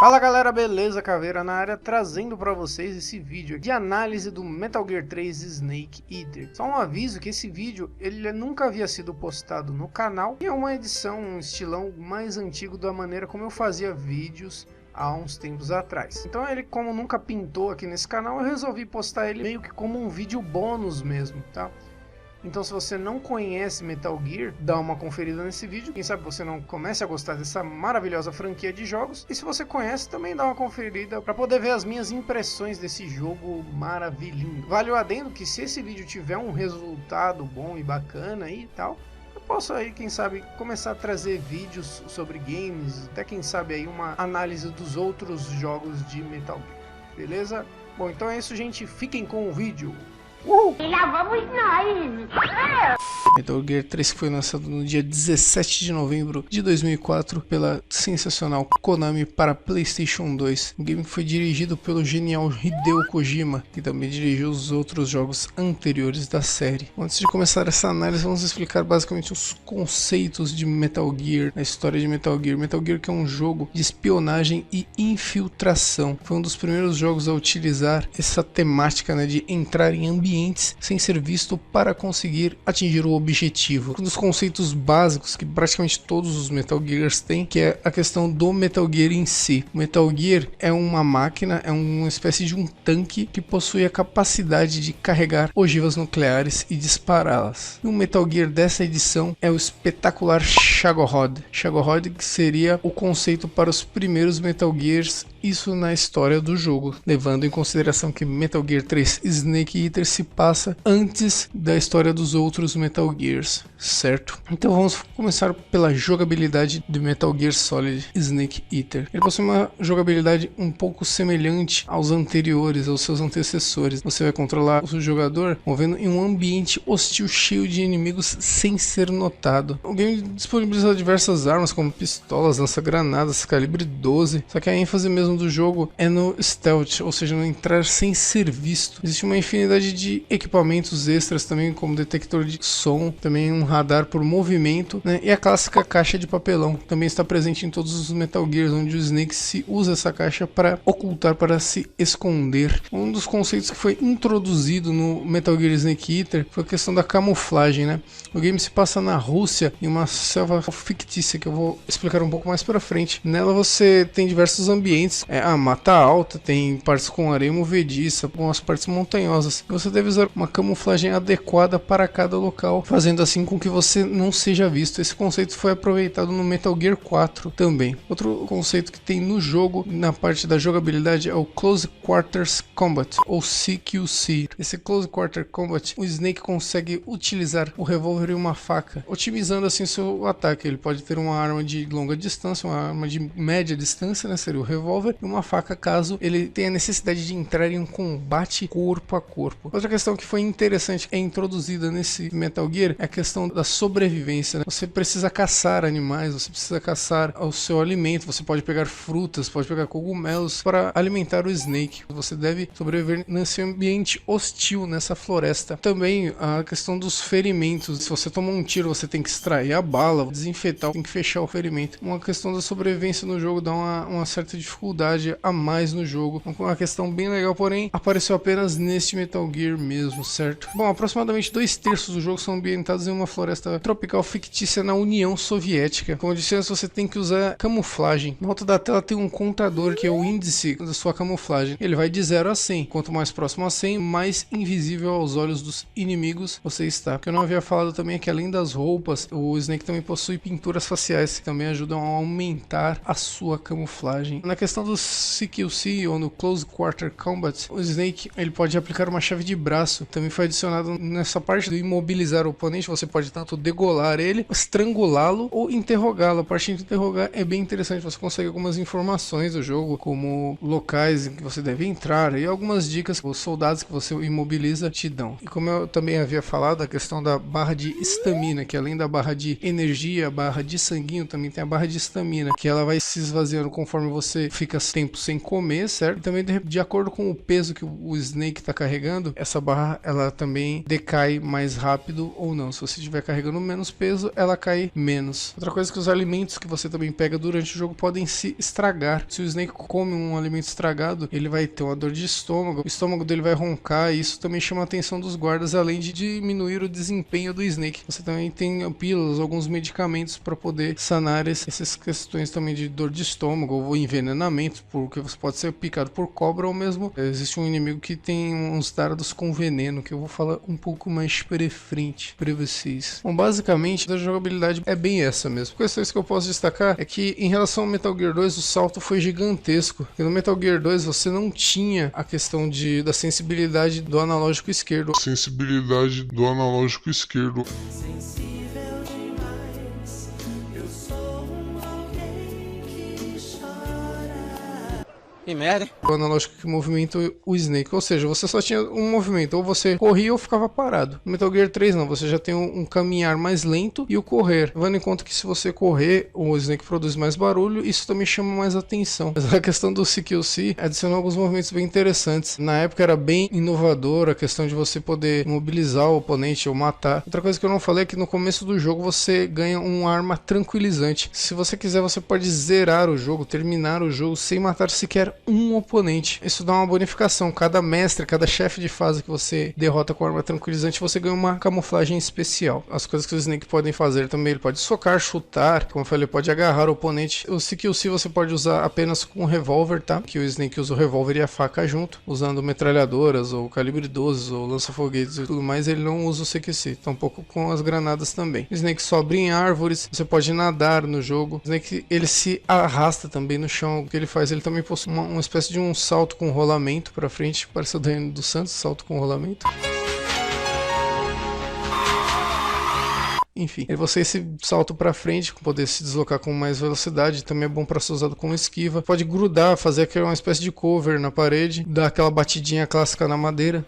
Fala galera, beleza? Caveira na área, trazendo pra vocês esse vídeo de análise do Metal Gear 3 Snake Eater. Só um aviso que esse vídeo ele nunca havia sido postado no canal e é uma edição, um estilão mais antigo da maneira como eu fazia vídeos há uns tempos atrás. Então ele, como nunca pintou aqui nesse canal, eu resolvi postar ele meio que como um vídeo bônus mesmo, tá? Então se você não conhece Metal Gear, dá uma conferida nesse vídeo. Quem sabe você não comece a gostar dessa maravilhosa franquia de jogos. E se você conhece, também dá uma conferida para poder ver as minhas impressões desse jogo maravilhoso. Vale o adendo que se esse vídeo tiver um resultado bom e bacana e tal, eu posso aí, quem sabe, começar a trazer vídeos sobre games, até quem sabe aí uma análise dos outros jogos de Metal Gear. Beleza? Bom, então é isso, gente. Fiquem com o vídeo. E lá vamos nós! Metal Gear 3 foi lançado no dia 17 de novembro de 2004 pela sensacional Konami para PlayStation 2. O game foi dirigido pelo genial Hideo Kojima, que também dirigiu os outros jogos anteriores da série. Antes de começar essa análise, vamos explicar basicamente os conceitos de Metal Gear, a história de Metal Gear. Metal Gear que é um jogo de espionagem e infiltração. Foi um dos primeiros jogos a utilizar essa temática, né, de entrar em ambientes sem ser visto para conseguir atingir o objetivo. Um dos conceitos básicos que praticamente todos os Metal Gears têm, que é a questão do Metal Gear em si. O Metal Gear é uma máquina, é uma espécie de um tanque que possui a capacidade de carregar ogivas nucleares e dispará-las. E o Metal Gear dessa edição é o espetacular Shagorod. Shagorod que seria o conceito para os primeiros Metal Gears, isso na história do jogo, levando em consideração que Metal Gear 3 Snake Eater se passa antes da história dos outros Metal Gears, certo? Então vamos começar pela jogabilidade de Metal Gear Solid Snake Eater. Ele possui uma jogabilidade um pouco semelhante aos anteriores, aos seus antecessores. Você vai controlar o seu jogador movendo em um ambiente hostil cheio de inimigos sem ser notado. O game disponibiliza diversas armas como pistolas, lança-granadas, calibre 12, só que a ênfase mesmo do jogo é no stealth, ou seja, no entrar sem ser visto. Existe uma infinidade de equipamentos extras também, como detector de som, também um radar por movimento, né? E a clássica caixa de papelão também está presente em todos os Metal Gears, onde o Snake se usa essa caixa para ocultar, para se esconder. Um dos conceitos que foi introduzido no Metal Gear Snake Eater foi a questão da camuflagem, né? O game se passa na Rússia, em uma selva fictícia que eu vou explicar um pouco mais para frente. Nela você tem diversos ambientes, a mata alta, tem partes com areia movediça, com as partes montanhosas. Você deve usar uma camuflagem adequada para cada local, fazendo assim com que você não seja visto. Esse conceito foi aproveitado no Metal Gear 4 também. Outro conceito que tem no jogo, na parte da jogabilidade, é o Close Quarters Combat, ou CQC. Esse Close Quarter Combat, o Snake consegue utilizar o revólver e uma faca, otimizando assim seu ataque. Ele pode ter uma arma de longa distância, uma arma de média distância, né, seria o revólver, e uma faca caso ele tenha necessidade de entrar em um combate corpo a corpo. Outra questão que foi interessante, é introduzida nesse Metal Gear, é a questão da sobrevivência, né? Você precisa caçar animais, você precisa caçar o seu alimento, você pode pegar frutas, pode pegar cogumelos para alimentar o Snake. Você deve sobreviver nesse ambiente hostil, nessa floresta. Também a questão dos ferimentos, se você tomar um tiro, você tem que extrair a bala, desinfetar, tem que fechar o ferimento. Uma questão da sobrevivência no jogo dá uma certa dificuldade a mais no jogo. Uma questão bem legal, porém apareceu apenas neste Metal Gear mesmo, certo? Bom, aproximadamente 2/3 do jogo são ambientados em uma floresta tropical fictícia na União Soviética. Como eu disse antes, você tem que usar camuflagem. Na volta da tela tem um contador que é o índice da sua camuflagem. Ele vai de 0 a 100. Quanto mais próximo a 100, mais invisível aos olhos dos inimigos você está. O que eu não havia falado também é que além das roupas, o Snake também possui pinturas faciais que também ajudam a aumentar a sua camuflagem. Na questão do CQC, ou no Close Quarter Combat, o Snake ele pode aplicar uma chave de braço. Também foi adicionado nessa parte do imobilizar o oponente. Você pode tanto degolar ele, estrangulá-lo ou interrogá-lo. A parte de interrogar é bem interessante. Você consegue algumas informações do jogo, como locais em que você deve entrar e algumas dicas que os soldados que você imobiliza te dão. E como eu também havia falado, a questão da barra de estamina, que além da barra de energia, a barra de sanguinho, também tem a barra de estamina, que ela vai se esvaziando conforme você fica tempo sem comer, certo? E também de acordo com o peso que o Snake está carregando, essa essa barra ela também decai mais rápido ou não. Se você estiver carregando menos peso, ela cai menos. Outra coisa é que os alimentos que você também pega durante o jogo podem se estragar. Se o Snake come um alimento estragado, ele vai ter uma dor de estômago, o estômago dele vai roncar, e isso também chama a atenção dos guardas, além de diminuir o desempenho do Snake. Você também tem pílulas, alguns medicamentos para poder sanar essas questões também de dor de estômago ou envenenamento, porque você pode ser picado por cobra, ou mesmo existe um inimigo que tem uns dardos com veneno, que eu vou falar um pouco mais para frente para vocês. Bom, basicamente a jogabilidade é bem essa mesmo. Questões que eu posso destacar é que em relação ao Metal Gear 2 o salto foi gigantesco, porque no Metal Gear 2 você não tinha a questão da sensibilidade do analógico esquerdo. Que merda, hein? O analógico que movimenta o Snake, ou seja, você só tinha um movimento, ou você corria ou ficava parado. No Metal Gear 3 não, você já tem um caminhar mais lento e o correr, levando em conta que se você correr, o Snake produz mais barulho, isso também chama mais atenção. Mas a questão do CQC adicionou alguns movimentos bem interessantes. Na época era bem inovador a questão de você poder mobilizar o oponente ou matar. Outra coisa que eu não falei é que no começo do jogo você ganha uma arma tranquilizante. Se você quiser, você pode zerar o jogo, terminar o jogo sem matar sequer um oponente. Isso dá uma bonificação. Cada mestre, cada chefe de fase que você derrota com arma tranquilizante, você ganha uma camuflagem especial. As coisas que o Snake podem fazer também, ele pode socar, chutar, como eu falei, ele pode agarrar o oponente. O CQC você pode usar apenas com o revólver, tá? Que o Snake usa o revólver e a faca junto, usando metralhadoras ou calibre 12 ou lança-foguetes e tudo mais, ele não usa o CQC, tampouco com as granadas também. O Snake sobe em árvores, você pode nadar no jogo. O Snake, ele se arrasta também no chão. O que ele faz? Ele também possui uma espécie de um salto com rolamento pra frente, parece o Daniel dos Santos, salto com rolamento. Enfim, você esse salto pra frente, poder se deslocar com mais velocidade, também é bom para ser usado como esquiva. Pode grudar, fazer uma espécie de cover na parede, dar aquela batidinha clássica na madeira.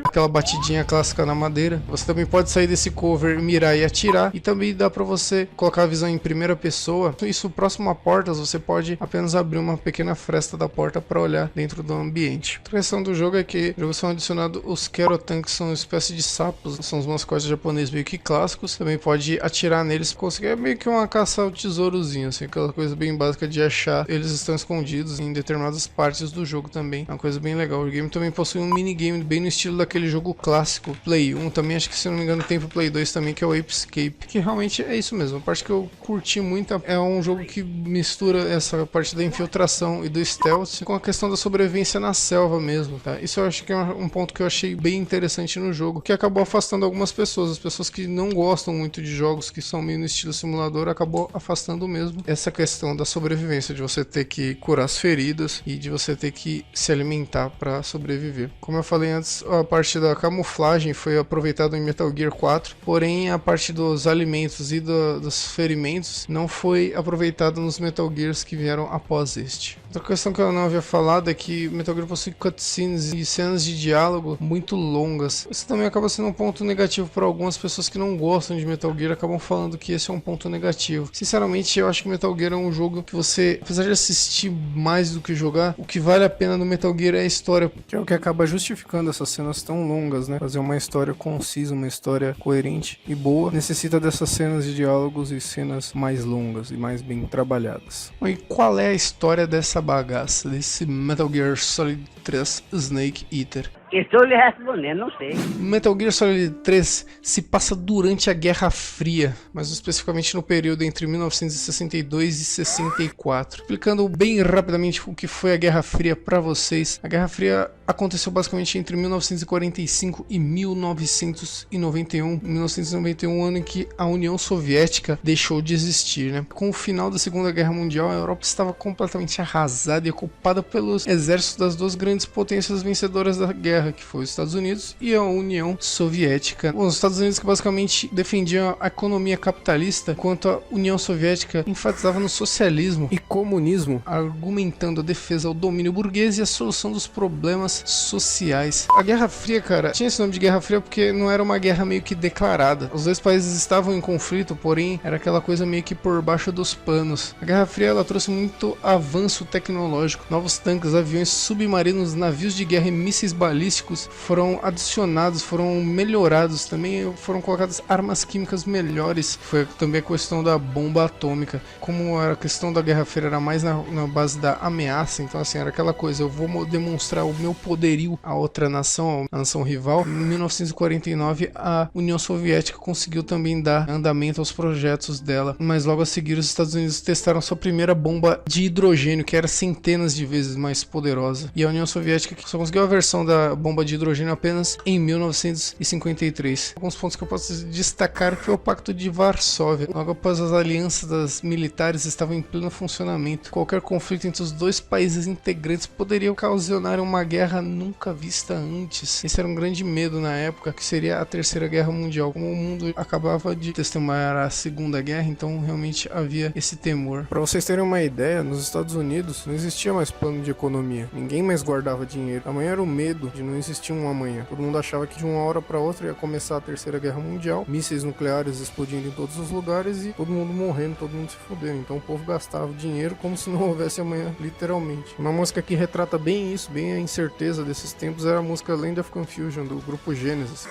Aquela batidinha clássica na madeira. Você também pode sair desse cover, mirar e atirar, e também dá pra você colocar a visão em primeira pessoa. Isso próximo a portas, você pode apenas abrir uma pequena fresta da porta para olhar dentro do ambiente. A questão do jogo é que no jogo são adicionados os Kerotan, que são uma espécie de sapos, são os mascotes japoneses meio que clássicos. Também pode atirar neles, conseguir, é meio que uma caça ao tesourozinho, assim, aquela coisa bem básica de achar. Eles estão escondidos em determinadas partes do jogo também, é uma coisa bem legal. O game também possui um minigame bem no estilo daquele jogo clássico Play 1, também acho que, se não me engano, tem pro Play 2 também, que é o Apescape, que realmente é isso mesmo. A parte que eu curti muito é um jogo que mistura essa parte da infiltração e do stealth com a questão da sobrevivência na selva mesmo, tá? Isso eu acho que é um ponto que eu achei bem interessante no jogo, que acabou afastando algumas pessoas. As pessoas que não gostam muito de jogos que são meio no estilo simulador, acabou afastando mesmo essa questão da sobrevivência, de você ter que curar as feridas e de você ter que se alimentar para sobreviver. Como eu falei antes, a parte da camuflagem foi aproveitada em Metal Gear 4, porém a parte dos alimentos e dos ferimentos não foi aproveitada nos Metal Gears que vieram após este. Outra questão que eu não havia falado é que Metal Gear possui cutscenes e cenas de diálogo muito longas. Isso também acaba sendo um ponto negativo para algumas pessoas que não gostam de Metal Gear, acabam falando que esse é um ponto negativo. Sinceramente, eu acho que Metal Gear é um jogo que você, apesar de assistir mais do que jogar, o que vale a pena no Metal Gear é a história, que é o que acaba justificando essas cenas tão longas, né? Fazer uma história concisa, uma história coerente e boa, necessita dessas cenas de diálogos e cenas mais longas e mais bem trabalhadas. Bom, e qual é a história dessa bagaça, desse Metal Gear Solid 3 Snake Eater? Estou lhe respondendo, não sei. Metal Gear Solid 3 se passa durante a Guerra Fria, mas especificamente no período entre 1962 e 64. Explicando bem rapidamente o que foi a Guerra Fria para vocês. A Guerra Fria aconteceu basicamente entre 1945 e 1991. 1991, ano em que a União Soviética deixou de existir, né? Com o final da Segunda Guerra Mundial, a Europa estava completamente arrasada e ocupada pelos exércitos das duas grandes potências vencedoras da guerra, guerra, que foi os Estados Unidos e a União Soviética. Bom, os Estados Unidos que basicamente defendiam a economia capitalista, enquanto a União Soviética enfatizava no socialismo e comunismo, argumentando a defesa ao domínio burguês e a solução dos problemas sociais. A Guerra Fria, cara, tinha esse nome de Guerra Fria porque não era uma guerra meio que declarada. Os dois países estavam em conflito, porém era aquela coisa meio que por baixo dos panos. A Guerra Fria, ela trouxe muito avanço tecnológico. Novos tanques, aviões submarinos, navios de guerra e mísseis balísticos foram adicionados, foram melhorados. Também foram colocadas armas químicas melhores. Foi também a questão da bomba atômica. Como a questão da Guerra Fria era mais na base da ameaça, então assim, era aquela coisa, eu vou demonstrar o meu poderio a outra nação, a nação rival. Em 1949, a União Soviética conseguiu também dar andamento aos projetos dela, mas logo a seguir os Estados Unidos testaram sua primeira bomba de hidrogênio, que era centenas de vezes mais poderosa, e a União Soviética só conseguiu a versão da bomba de hidrogênio apenas em 1953. Alguns pontos que eu posso destacar foi o Pacto de Varsóvia. Logo após as alianças militares estavam em pleno funcionamento, qualquer conflito entre os dois países integrantes poderia ocasionar uma guerra nunca vista antes. Esse era um grande medo na época, que seria a Terceira Guerra Mundial. Como o mundo acabava de testemunhar a Segunda Guerra, então realmente havia esse temor. Para vocês terem uma ideia, nos Estados Unidos não existia mais plano de economia, ninguém mais guardava dinheiro. Amanhã era o medo de não existir um amanhã. Todo mundo achava que de uma hora para outra ia começar a Terceira Guerra Mundial, mísseis nucleares explodindo em todos os lugares e todo mundo morrendo, todo mundo se fudendo. Então o povo gastava dinheiro como se não houvesse amanhã, literalmente. Uma música que retrata bem isso, bem a incerteza desses tempos, era a música Land of Confusion, do grupo Genesis.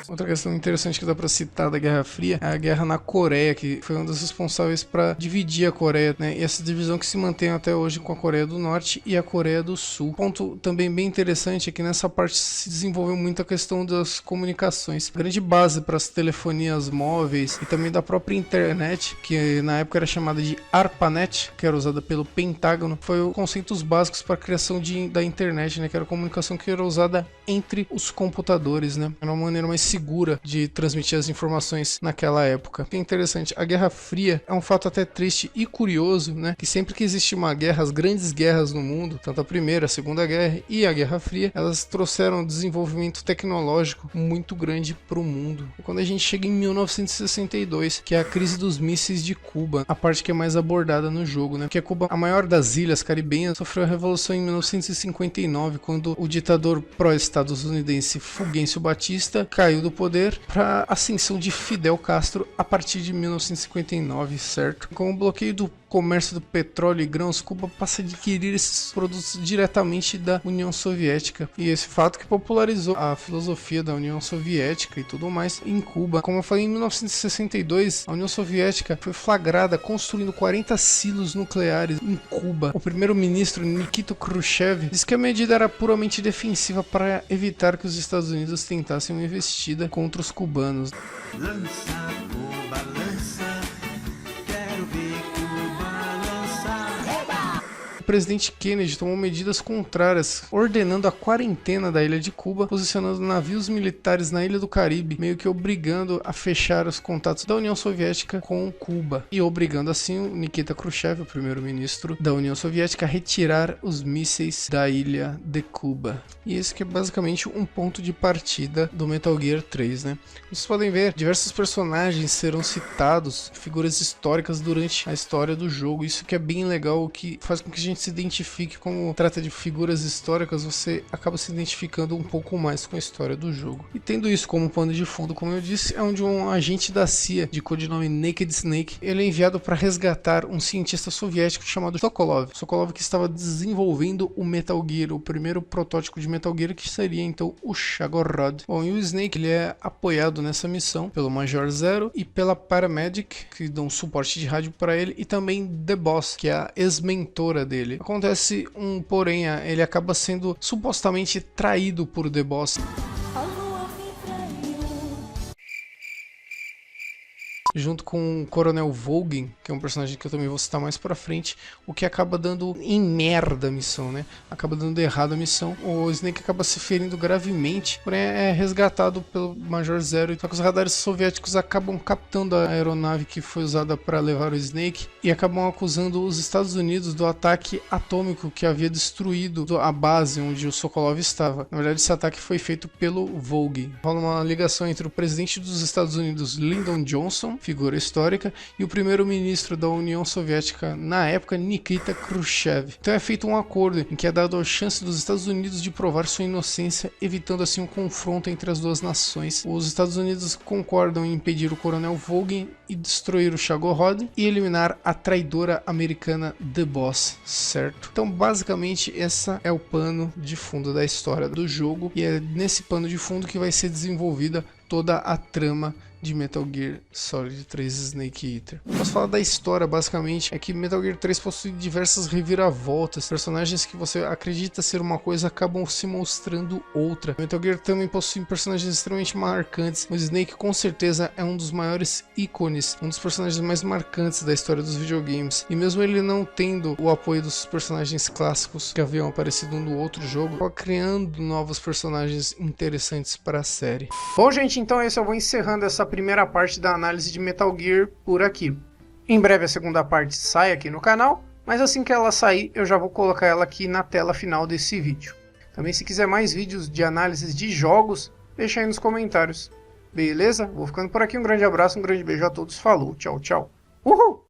Outra questão interessante que dá pra citar da Guerra Fria é a guerra na Coreia, que foi um dos responsáveis para dividir a Coreia, né? E essa divisão que se mantém até hoje com a Coreia do Norte e a Coreia do Sul. Ponto também bem interessante é que nessa parte se desenvolveu muito a questão das comunicações. A grande base para as telefonias móveis e também da própria internet, que na época era chamada de ARPANET, que era usada pelo Pentágono, foi os conceitos básicos para a criação da internet, né? Que era a comunicação que era usada entre os computadores, né? Era uma maneira mais segura de transmitir as informações naquela época. O que é interessante, a Guerra Fria é um fato até triste e curioso, né? Que sempre que existe uma guerra, as grandes guerras no mundo, tanto a Primeira, a Segunda Guerra e a Guerra Fria, elas trouxeram um desenvolvimento tecnológico muito grande para o mundo. E quando a gente chega em 1962, que é a crise dos mísseis de Cuba, a parte que é mais abordada no jogo, né? Que Cuba, a maior das ilhas caribenhas, sofreu a revolução em 1959, quando o ditador pró-estadunidense Fulgêncio Batista caiu do poder para a ascensão de Fidel Castro a partir de 1959, certo? Com o bloqueio do comércio do petróleo e grãos, Cuba passa a adquirir esses produtos diretamente da União Soviética, e esse fato que popularizou a filosofia da União Soviética e tudo mais em Cuba. Como eu falei, em 1962 a União Soviética foi flagrada construindo 40 silos nucleares em Cuba. O primeiro-ministro Nikita Khrushchev disse que a medida era puramente defensiva para evitar que os Estados Unidos tentassem uma investida contra os cubanos. Lança, Cuba, lança, quero ver Cuba lançar. O presidente Kennedy tomou medidas contrárias, ordenando a quarentena da ilha de Cuba, posicionando navios militares na ilha do Caribe, meio que obrigando a fechar os contatos da União Soviética com Cuba, e obrigando assim o Nikita Khrushchev, o primeiro-ministro da União Soviética, a retirar os mísseis da ilha de Cuba. E esse que é basicamente um ponto de partida do Metal Gear 3, né? Vocês podem ver, diversos personagens serão citados, figuras históricas durante a história do jogo. Isso que é bem legal, o que faz com que a gente se identifique. Como trata de figuras históricas, você acaba se identificando um pouco mais com a história do jogo. E tendo isso como pano de fundo, como eu disse, é onde um agente da CIA, de codinome Naked Snake, ele é enviado para resgatar um cientista soviético chamado Sokolov. Sokolov que estava desenvolvendo o Metal Gear, o primeiro protótipo de Metal Gear, que seria então o Shagorod. Bom, e o Snake, ele é apoiado nessa missão pelo Major Zero e pela Paramedic, que dão suporte de rádio para ele, e também The Boss, que é a ex-mentora dele. Acontece um porém, ele acaba sendo supostamente traído por The Boss. junto com o Coronel Volgin, que é um personagem que eu também vou citar mais pra frente, o que acaba dando em merda a missão, né? Acaba dando errado a missão. O Snake acaba se ferindo gravemente, porém é resgatado pelo Major Zero. Só que os radares soviéticos acabam captando a aeronave que foi usada para levar o Snake e acabam acusando os Estados Unidos do ataque atômico que havia destruído a base onde o Sokolov estava. Na verdade, esse ataque foi feito pelo Volgin. Rola uma ligação entre o presidente dos Estados Unidos, Lyndon Johnson, figura histórica, e o primeiro-ministro da União Soviética na época, Nikita Khrushchev. Então é feito um acordo em que é dado a chance dos Estados Unidos de provar sua inocência, evitando assim um confronto entre as duas nações. Os Estados Unidos concordam em impedir o Coronel Volgin e destruir o Shagorod e eliminar a traidora americana The Boss, certo? Então basicamente essa é o pano de fundo da história do jogo e é nesse pano de fundo que vai ser desenvolvida toda a trama de Metal Gear Solid 3 Snake Eater. Posso falar da história, basicamente, é que Metal Gear 3 possui diversas reviravoltas, personagens que você acredita ser uma coisa acabam se mostrando outra. Metal Gear também possui personagens extremamente marcantes, o Snake com certeza é um dos maiores ícones, um dos personagens mais marcantes da história dos videogames, e mesmo ele não tendo o apoio dos personagens clássicos que haviam aparecido no outro jogo, estava criando novos personagens interessantes para a série. Bom, gente, então eu vou encerrando essa primeira parte da análise de Metal Gear por aqui. Em breve a segunda parte sai aqui no canal, mas assim que ela sair eu já vou colocar ela aqui na tela final desse vídeo. Também se quiser mais vídeos de análises de jogos, deixa aí nos comentários. Beleza? Vou ficando por aqui, um grande abraço, um grande beijo a todos, falou, tchau, tchau. Uhul!